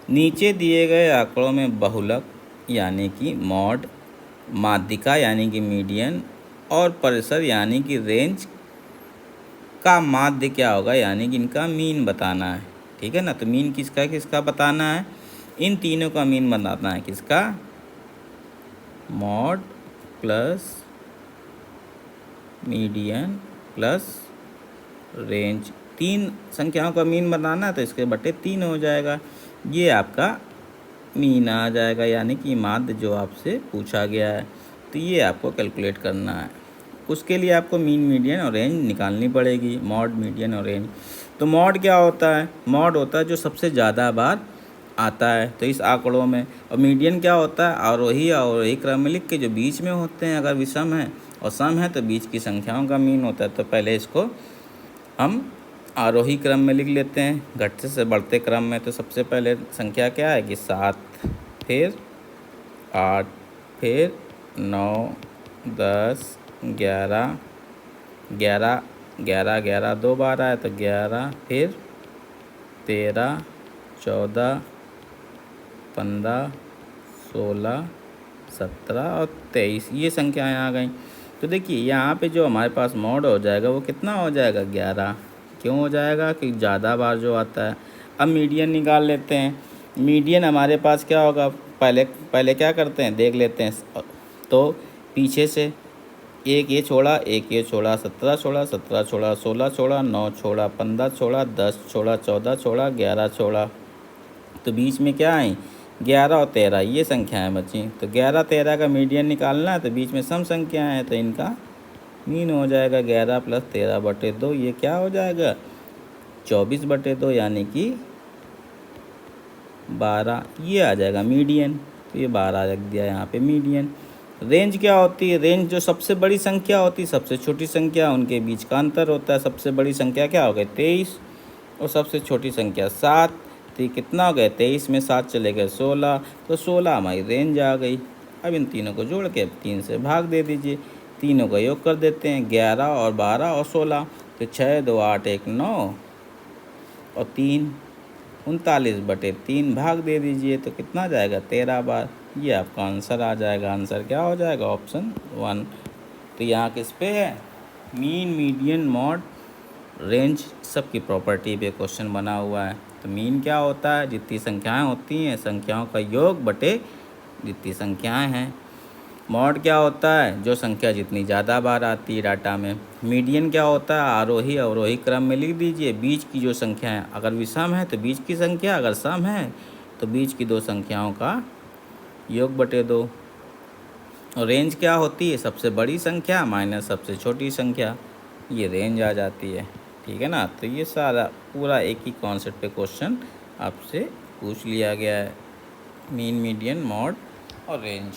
नीचे दिए गए आंकड़ों में बहुलक यानी कि मॉड, माध्यिका यानी कि मीडियन और परिसर यानी कि रेंज का माध्य क्या होगा, यानी कि इनका मीन बताना है। ठीक है ना। तो मीन किसका किसका बताना है, इन तीनों का मीन बताना है। किसका, mod plus median plus range, तीन संख्याओं का मीन बनाना है तो इसके बटे 3 हो जाएगा। ये आपका मीन आ जाएगा, यानी कि माध्य जो आपसे पूछा गया है। तो ये आपको कैलकुलेट करना है। उसके लिए आपको मीन, मीडियन और रेंज निकालनी पड़ेगी, मॉड, मीडियन और रेंज। तो मॉड क्या होता है, मॉड होता है जो सबसे ज़्यादा बार आता है तो इस आंकड़ों में। और मीडियन क्या होता है, आरोही क्रम में लिख के जो बीच में होते हैं, अगर विषम है और सम है तो बीच की संख्याओं का मीन होता है। तो पहले इसको हम आरोही क्रम में लिख लेते हैं, घटते से बढ़ते क्रम में। तो सबसे पहले संख्या क्या है कि 7, फिर 8, फिर 9, 10, 11, 11, 11, 11 दो बार आया तो 11, फिर 13, 14, 15, 16, 17 और 23, ये संख्याएँ आ गई। तो देखिए यहाँ पे जो हमारे पास मॉड हो जाएगा वो कितना हो जाएगा, 11। क्यों हो जाएगा कि ज़्यादा बार जो आता है। अब मीडियन निकाल लेते हैं। मीडियन हमारे पास क्या होगा, पहले पहले क्या करते हैं देख लेते हैं। तो पीछे से एक ये छोड़ा, एक ये छोड़ा, 17 छोड़ा, 17 छोड़ा, 16 छोड़ा, 9 छोड़ा, 15 छोड़ा, 10 छोड़ा, 14 छोड़ा, 11 छोड़ा। तो बीच में क्या आई, 11 और 13, ये संख्याएं बची। तो 11, 13 का मीडियन निकालना है तो बीच में सम संख्याएं हैं तो इनका मीन हो जाएगा 11 प्लस 13 बटे 2। ये क्या हो जाएगा, 24 बटे 2 यानी कि 12, ये आ जाएगा मीडियन। तो ये 12 रख दिया यहाँ पे मीडियन। रेंज क्या होती है, रेंज जो सबसे बड़ी संख्या होती है, सबसे छोटी संख्या, उनके बीच का अंतर होता है। सबसे बड़ी संख्या क्या हो गई, 23, और सबसे छोटी संख्या 7। तो ये कितना हो गया, 23 में 7 चले गए 16, तो 16 हमारी रेंज आ गई। अब इन तीनों को जोड़ के 3 से भाग दे दीजिए, तीनों का योग कर देते हैं, 11 और 12 और 16। तो 6, 2, 8, 1, 9 और 3, 39 बटे 3 भाग दे दीजिए तो कितना जाएगा, 13 बार। ये आपका आंसर आ जाएगा। आंसर क्या हो जाएगा, ऑप्शन 1। तो यहाँ किस पे है, मीन, मीडियन, मॉड, रेंज, सबकी प्रॉपर्टी पे क्वेश्चन बना हुआ है। तो मीन क्या होता है, जितनी संख्याएं होती हैं संख्याओं का योग बटे जितनी संख्याएं हैं। मॉड क्या होता है, जो संख्या जितनी ज़्यादा बार आती है डाटा में। मीडियन क्या होता है, आरोही अवरोही क्रम में लिख दीजिए, बीच की जो संख्या है, अगर विषम है तो बीच की संख्या, अगर सम है तो बीच की दो संख्याओं का योग बटे 2। और रेंज क्या होती है, सबसे बड़ी संख्या माइनस सबसे छोटी संख्या, ये रेंज आ जाती है। ठीक है ना। तो ये सारा पूरा एक ही कॉन्सेप्ट पे क्वेश्चन आपसे पूछ लिया गया है, मीन, मीडियन, मॉड और रेंज।